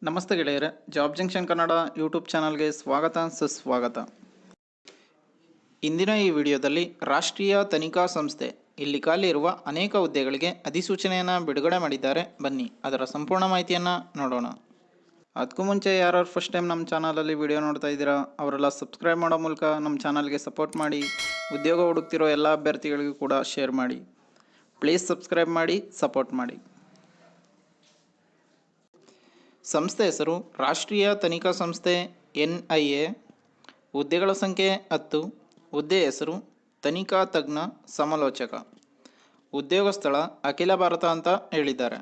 ನಮಸ್ತೆ ಗೆಳೆಯರೆ, job junction Kannada YouTube ಚಾನಲ್ಗೆ ಸ್ವಾಗತ ಸುಸ್ವಾಗತ. ಇಂದಿನ ಈ ವಿಡಿಯೋದಲ್ಲಿ ರಾಷ್ಟ್ರೀಯ ತನಿಖಾ ಸಂಸ್ಥೆ ಇಲ್ಲಿ ಖಾಲಿ ಇರುವ ಅನೇಕ ಹುದ್ದೆಗಳಿಗೆ ಅಧಿಸೂಚನೆಯನ್ನು ಬಿಡುಗಡೆ ಮಾಡಿದ್ದಾರೆ. ಬನ್ನಿ ಅದರ ಸಂಪೂರ್ಣ ಮಾಹಿತಿಯನ್ನು ನೋಡೋಣ. ಅದಕ್ಕೂ ಮುಂಚೆ ಯಾರು ಫಸ್ಟ್ ಟೈಮ್ ನಮ್ಮ ಚಾನಲಲ್ಲಿ ವಿಡಿಯೋ ನೋಡ್ತಾ ಇದ್ದೀರಾ ಅವರೆಲ್ಲ ಸಬ್ಸ್ಕ್ರೈಬ್ ಮಾಡೋ ಮೂಲಕ ನಮ್ಮ ಚಾನಲ್ಗೆ ಸಪೋರ್ಟ್ ಮಾಡಿ. ಉದ್ಯೋಗ ಹುಡುಕ್ತಿರೋ ಎಲ್ಲ ಅಭ್ಯರ್ಥಿಗಳಿಗೂ ಕೂಡ ಶೇರ್ ಮಾಡಿ. ಪ್ಲೀಸ್ ಸಬ್ಸ್ಕ್ರೈಬ್ ಮಾಡಿ, ಸಪೋರ್ಟ್ ಮಾಡಿ. ಸಂಸ್ಥೆ ಹೆಸರು ರಾಷ್ಟ್ರೀಯ ತನಿಖಾ ಸಂಸ್ಥೆ NIA. ಹುದ್ದೆಗಳ ಸಂಖ್ಯೆ 10. ಹುದ್ದೆ ಹೆಸರು ತನಿಖಾ ತಜ್ಞ ಸಮಾಲೋಚಕ. ಉದ್ಯೋಗ ಸ್ಥಳ ಅಖಿಲ ಭಾರತ ಅಂತ ಹೇಳಿದ್ದಾರೆ.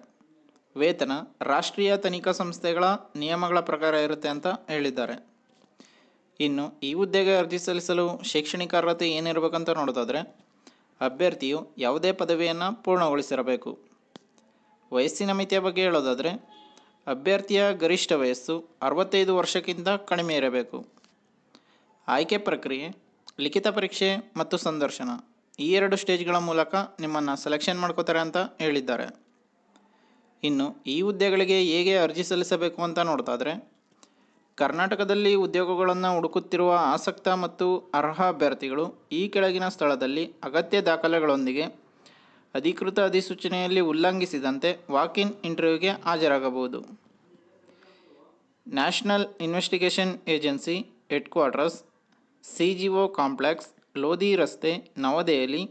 ವೇತನ ರಾಷ್ಟ್ರೀಯ ತನಿಖಾ ಸಂಸ್ಥೆಗಳ ನಿಯಮಗಳ ಪ್ರಕಾರ ಇರುತ್ತೆ ಅಂತ ಹೇಳಿದ್ದಾರೆ. ಇನ್ನು ಈ ಹುದ್ದೆಗೆ ಅರ್ಜಿ ಸಲ್ಲಿಸಲು ಶೈಕ್ಷಣಿಕ ಅರ್ಹತೆ ಏನಿರಬೇಕಂತ ನೋಡೋದಾದರೆ ಅಭ್ಯರ್ಥಿಯು ಯಾವುದೇ ಪದವಿಯನ್ನು ಪೂರ್ಣಗೊಳಿಸಿರಬೇಕು. ವಯಸ್ಸಿನ ಮಿತಿಯ ಬಗ್ಗೆ ಹೇಳೋದಾದರೆ ಅಭ್ಯರ್ಥಿಯ ಗರಿಷ್ಠ ವಯಸ್ಸು 65 ವರ್ಷಕ್ಕಿಂತ ಕಡಿಮೆ ಇರಬೇಕು. ಆಯ್ಕೆ ಪ್ರಕ್ರಿಯೆ ಲಿಖಿತ ಪರೀಕ್ಷೆ ಮತ್ತು ಸಂದರ್ಶನ, ಈ 2 ಸ್ಟೇಜ್ಗಳ ಮೂಲಕ ನಿಮ್ಮನ್ನು ಸೆಲೆಕ್ಷನ್ ಮಾಡ್ಕೋತಾರೆ ಅಂತ ಹೇಳಿದ್ದಾರೆ. ಇನ್ನು ಈ ಹುದ್ದೆಗಳಿಗೆ ಹೇಗೆ ಅರ್ಜಿ ಸಲ್ಲಿಸಬೇಕು ಅಂತ ನೋಡ್ತಾದರೆ ಕರ್ನಾಟಕದಲ್ಲಿ ಉದ್ಯೋಗಗಳನ್ನು ಹುಡುಕುತ್ತಿರುವ ಆಸಕ್ತ ಮತ್ತು ಅರ್ಹ ಅಭ್ಯರ್ಥಿಗಳು ಈ ಕೆಳಗಿನ ಸ್ಥಳದಲ್ಲಿ ಅಗತ್ಯ ದಾಖಲೆಗಳೊಂದಿಗೆ ಅಧಿಕೃತ ಅಧಿಸೂಚನೆಯಲ್ಲಿ ಉಲ್ಲಂಘಿಸಿದಂತೆ ವಾಕ್-ಇನ್ ಇಂಟರ್ವ್ಯೂಗೆ ಹಾಜರಾಗಬಹುದು. National investigation agency headquarters CGO complex, Lodhi ರಸ್ತೆ, ನವದೆಹಲಿ.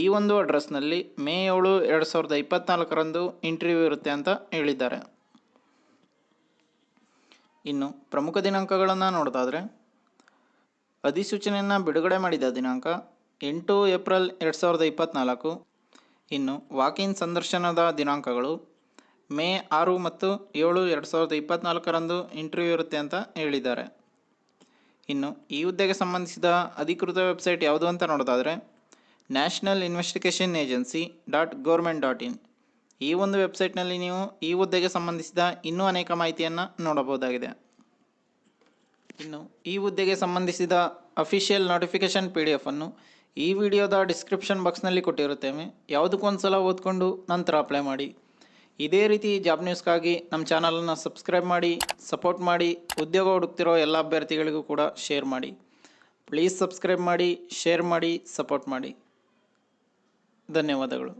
ಈ ಒಂದು ಅಡ್ರೆಸ್ನಲ್ಲಿ ಮೇ 7, 2024 ಇಂಟರ್ವ್ಯೂ ಇರುತ್ತೆ ಅಂತ ಹೇಳಿದ್ದಾರೆ. ಇನ್ನು ಪ್ರಮುಖ ದಿನಾಂಕಗಳನ್ನು ನೋಡೋದಾದರೆ ಅಧಿಸೂಚನೆಯನ್ನು ಬಿಡುಗಡೆ ಮಾಡಿದ ದಿನಾಂಕ 8 ಏಪ್ರಿಲ್ 2024. ಇನ್ನು ವಾಕ್-ಇನ್ ಸಂದರ್ಶನದ ದಿನಾಂಕಗಳು ಮೇ 6 ಮತ್ತು 7, 2024 ಇಂಟರ್ವ್ಯೂ ಇರುತ್ತೆ ಅಂತ ಹೇಳಿದ್ದಾರೆ. ಇನ್ನು ಈ ಹುದ್ದೆಗೆ ಸಂಬಂಧಿಸಿದ ಅಧಿಕೃತ ವೆಬ್ಸೈಟ್ ಯಾವುದು ಅಂತ ನೋಡೋದಾದರೆ ನ್ಯಾಷನಲ್ ಇನ್ವೆಸ್ಟಿಗೇಷನ್ ಏಜೆನ್ಸಿ .gov.in. ಈ ಒಂದು ವೆಬ್ಸೈಟ್ನಲ್ಲಿ ನೀವು ಈ ಹುದ್ದೆಗೆ ಸಂಬಂಧಿಸಿದ ಇನ್ನೂ ಅನೇಕ ಮಾಹಿತಿಯನ್ನು ನೋಡಬಹುದಾಗಿದೆ. ಇನ್ನು ಈ ಹುದ್ದೆಗೆ ಸಂಬಂಧಿಸಿದ ಅಫಿಷಿಯಲ್ ನೋಟಿಫಿಕೇಷನ್ PDF ಅನ್ನು ಈ ವಿಡಿಯೋದ ಡಿಸ್ಕ್ರಿಪ್ಷನ್ ಬಾಕ್ಸ್ನಲ್ಲಿ ಕೊಟ್ಟಿರುತ್ತೇವೆ. ಯಾವುದಕ್ಕೊಂದು ಸಲ ಓದ್ಕೊಂಡು ನಂತರ ಅಪ್ಲೈ ಮಾಡಿ. ಇದೇ ರೀತಿ ಜಾಬ್ ನ್ಯೂಸ್ಗಾಗಿ ನಮ್ಮ ಚಾನಲನ್ನು ಸಬ್ಸ್ಕ್ರೈಬ್ ಮಾಡಿ, ಸಪೋರ್ಟ್ ಮಾಡಿ. ಉದ್ಯೋಗ ಹುಡುಕ್ತಿರೋ ಎಲ್ಲ ಅಭ್ಯರ್ಥಿಗಳಿಗೂ ಕೂಡ ಶೇರ್ ಮಾಡಿ. ಪ್ಲೀಸ್ ಸಬ್ಸ್ಕ್ರೈಬ್ ಮಾಡಿ, ಶೇರ್ ಮಾಡಿ, ಸಪೋರ್ಟ್ ಮಾಡಿ. ಧನ್ಯವಾದಗಳು.